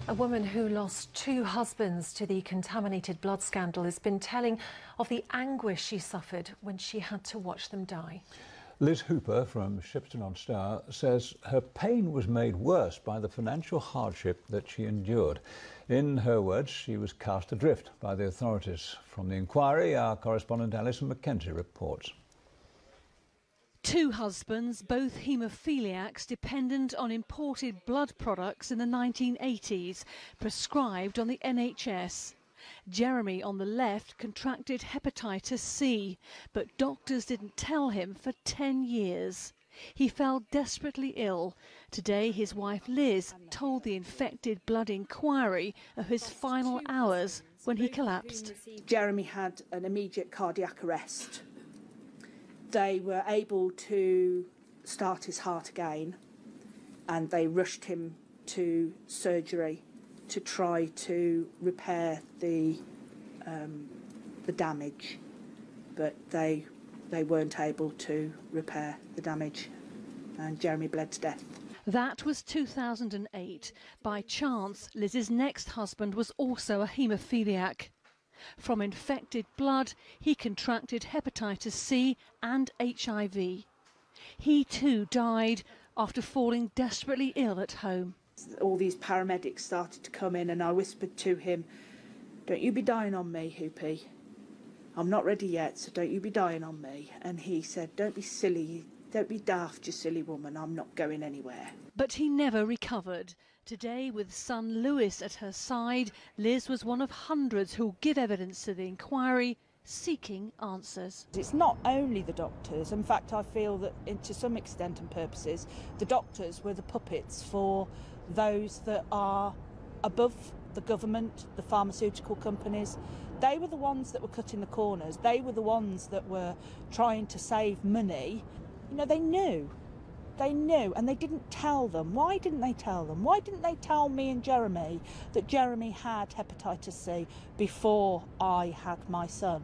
A woman who lost 2 husbands to the contaminated blood scandal has been telling of the anguish she suffered when she had to watch them die. Liz Hooper from Shipston-on-Stour says her pain was made worse by the financial hardship that she endured. In her words, she was cast adrift by the authorities. From the inquiry, our correspondent Alison Mackenzie reports. 2 husbands, both haemophiliacs, dependent on imported blood products in the 1980s, prescribed on the NHS. Jeremy, on the left, contracted hepatitis C, but doctors didn't tell him for 10 years. He fell desperately ill. Today, his wife Liz told the Infected Blood inquiry of his final hours when he collapsed. Jeremy had an immediate cardiac arrest. They were able to start his heart again, and they rushed him to surgery to try to repair the damage, but they weren't able to repair the damage, and Jeremy bled to death. That was 2008. By chance, Liz's next husband was also a haemophiliac. From infected blood, he contracted hepatitis C and HIV. He too died after falling desperately ill at home. All these paramedics started to come in, and I whispered to him, "Don't you be dying on me, Hoopy. I'm not ready yet, so don't you be dying on me." And he said, "Don't be silly, don't be daft, you silly woman, I'm not going anywhere." But he never recovered. Today, with son Lewis at her side, Liz was one of hundreds who'll give evidence to the inquiry, seeking answers. It's not only the doctors. In fact, I feel that to some extent and purposes, the doctors were the puppets for those that are above the government, the pharmaceutical companies. They were the ones that were cutting the corners. They were the ones that were trying to save money. You know, they knew, and they didn't tell them. Why didn't they tell them? Why didn't they tell me and Jeremy that Jeremy had hepatitis C before I had my son?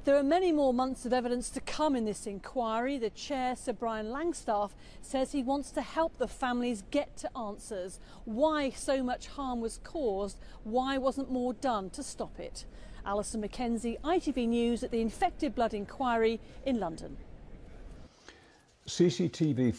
There are many more months of evidence to come in this inquiry. The chair, Sir Brian Langstaff, says he wants to help the families get to answers. Why so much harm was caused? Why wasn't more done to stop it? Alison Mackenzie, ITV News at the Infected Blood inquiry in London. CCTV